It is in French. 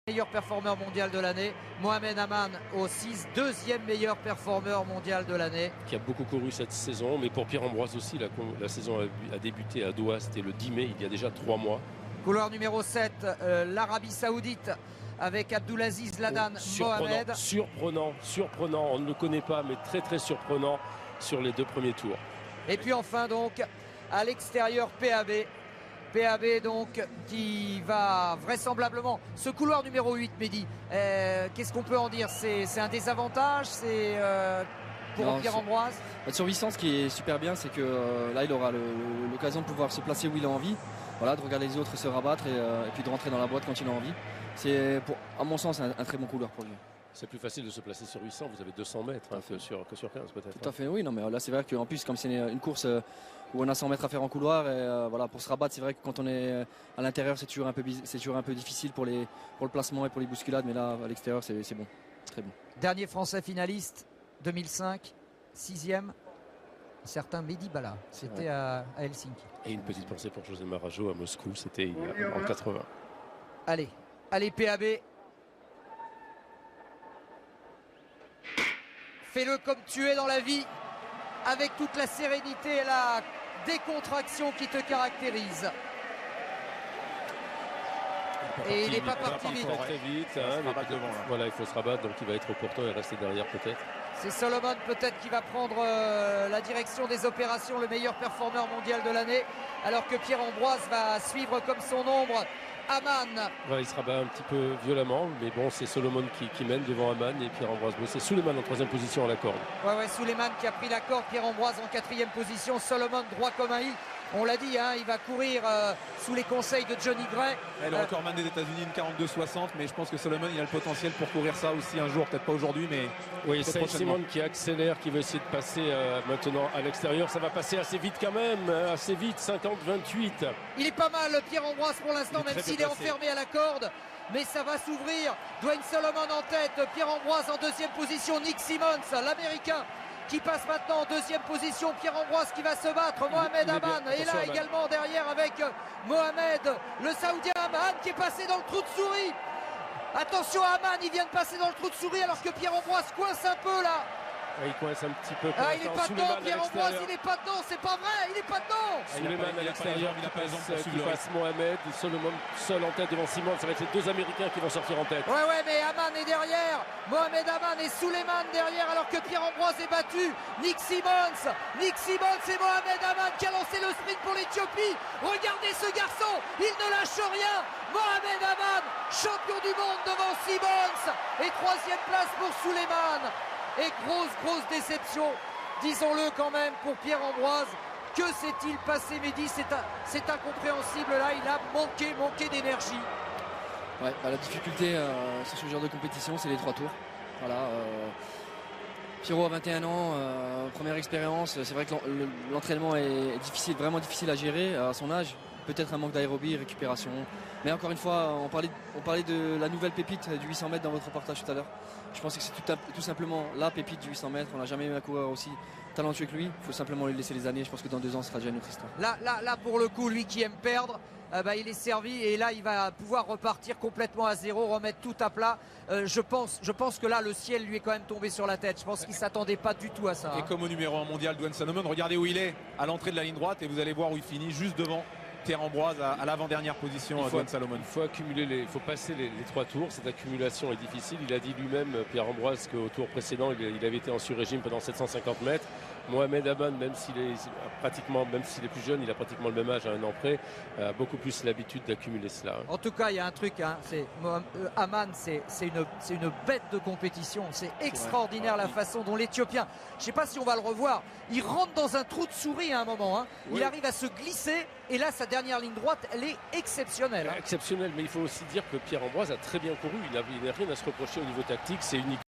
Meilleur performeur mondial de l'année. Mohamed Aman au 6, deuxième meilleur performeur mondial de l'année. Qui a beaucoup couru cette saison, mais pour Pierre-Ambroise aussi, la saison a débuté à Doha, c'était le 10 mai, il y a déjà 3 mois. Couloir numéro 7, l'Arabie Saoudite avec Abdulaziz Ladan Mohamed. Surprenant, on ne le connaît pas, mais très surprenant sur les 2 premiers tours. Et puis enfin donc, à l'extérieur, PAB donc qui va vraisemblablement, ce couloir numéro 8, Mehdi, qu'est-ce qu'on peut en dire? C'est un désavantage, c'est pour Pierre-Ambroise? Sur 800, ce qui est super bien, c'est que là il aura l'occasion de pouvoir se placer où il a envie, voilà, de regarder les autres se rabattre et puis de rentrer dans la boîte quand il a envie. C'est à mon sens un très bon couloir pour lui. C'est plus facile de se placer sur 800, vous avez 200 mètres hein, que sur 15 peut-être. Tout à fait, oui, non, mais là c'est vrai qu'en plus comme c'est une course où on a 100 mètres à faire en couloir, et voilà, pour se rabattre, c'est vrai que quand on est à l'intérieur c'est toujours un peu difficile pour le placement et pour les bousculades, mais là à l'extérieur c'est bon, très bon. Dernier Français finaliste 2005, 6e, certain Mehdi Bala, c'était à Helsinki. Et une petite pensée pour José Marajo à Moscou, c'était en 80. Allez PAB. Fais-le comme tu es dans la vie, avec toute la sérénité et la décontraction qui te caractérise. Et il n'est pas parti vite. Très vite, hein, voilà, il faut se rabattre, donc il va être au portant et rester derrière peut-être. C'est Solomon peut-être qui va prendre la direction des opérations, le meilleur performeur mondial de l'année, alors que Pierre-Ambroise va suivre comme son ombre Aman. Voilà, il se rabat un petit peu violemment, mais bon, c'est Solomon qui mène devant Aman et Pierre-Ambroise. C'est Suleiman en 3e position à la corde. Ouais, Suleiman qui a pris la corde, Pierre-Ambroise en 4e position, Solomon droit comme un i. On l'a dit, hein, il va courir sous les conseils de Johnny Gray. Le recordman des États-Unis, une 42-60, mais je pense que Solomon il a le potentiel pour courir ça aussi un jour, peut-être pas aujourd'hui, mais oui, c'est Simon qui accélère, qui veut essayer de passer maintenant à l'extérieur. Ça va passer assez vite quand même, assez vite, 50-28. Il est pas mal, Pierre-Ambroise pour l'instant, même s'il est enfermé à la corde. Mais ça va s'ouvrir. Dwayne Solomon en tête, Pierre-Ambroise en 2e position, Nick Simmons, l'Américain, qui passe maintenant en 2e position. Pierre-Ambroise qui va se battre. Mohamed Aman est là également derrière avec Mohamed, le Saoudien Aman qui est passé dans le trou de souris. Attention à Aman, il vient de passer dans le trou de souris alors que Pierre-Ambroise coince un peu là. Il coince un petit peu. Il n'est pas dedans, Pierre-Ambroise, il n'est pas dedans, c'est pas vrai, il n'est pas dedans. Suleiman à l'extérieur qui passe Mohamed, Solomon seul en tête devant Simon. Ça va être les 2 Américains qui vont sortir en tête. Ouais, mais Aman est derrière. Mohamed Aman et Suleiman derrière alors que Pierre-Ambroise est battu. Nick Simmons et Mohamed Aman qui a lancé le sprint pour l'Éthiopie. Regardez ce garçon, il ne lâche rien. Mohamed Aman, champion du monde devant Simmons. Et 3e place pour Suleiman. Et grosse déception, disons-le quand même, pour Pierre-Ambroise. Que s'est-il passé, Mehdi? C'est incompréhensible là, il a manqué d'énergie. Ouais, la difficulté sur ce genre de compétition, c'est les 3 tours. Voilà, Pierrot a 21 ans, première expérience. C'est vrai que l'entraînement est difficile, vraiment difficile à gérer à son âge. Peut-être un manque d'aérobie, récupération. Mais encore une fois, on parlait de la nouvelle pépite du 800 mètres dans votre reportage tout à l'heure. Je pense que c'est tout simplement la pépite du 800 mètres. On n'a jamais eu un coureur aussi talentueux que lui. Il faut simplement lui laisser les années. Je pense que dans 2 ans, ce sera déjà une autre histoire. Là, pour le coup, lui qui aime perdre, il est servi. Et là, il va pouvoir repartir complètement à zéro, remettre tout à plat. Je pense que là, le ciel lui est quand même tombé sur la tête. Je pense qu'il ne s'attendait pas du tout à ça. Et comme au numéro 1 mondial, Dwayne Solomon, regardez où il est, à l'entrée de la ligne droite. Et vous allez voir où il finit, juste devant Pierre-Ambroise à l'avant-dernière position. Dwayne Solomon. Il faut accumuler, il faut passer les 3 tours. Cette accumulation est difficile. Il a dit lui-même, Pierre-Ambroise, qu'au tour précédent, il avait été en sur-régime pendant 750 mètres. Mohamed Aman, même s'il est plus jeune, il a pratiquement le même âge à un an près, a beaucoup plus l'habitude d'accumuler cela. En tout cas, il y a un truc, hein, Aman, c'est une bête de compétition. C'est extraordinaire la façon dont l'Éthiopien, je ne sais pas si on va le revoir, il rentre dans un trou de souris à un moment. Hein. Oui. Il arrive à se glisser et là, sa dernière ligne droite, elle est exceptionnelle. Exceptionnelle, mais il faut aussi dire que Pierre-Ambroise a très bien couru. Il n'a rien à se reprocher au niveau tactique. C'est unique.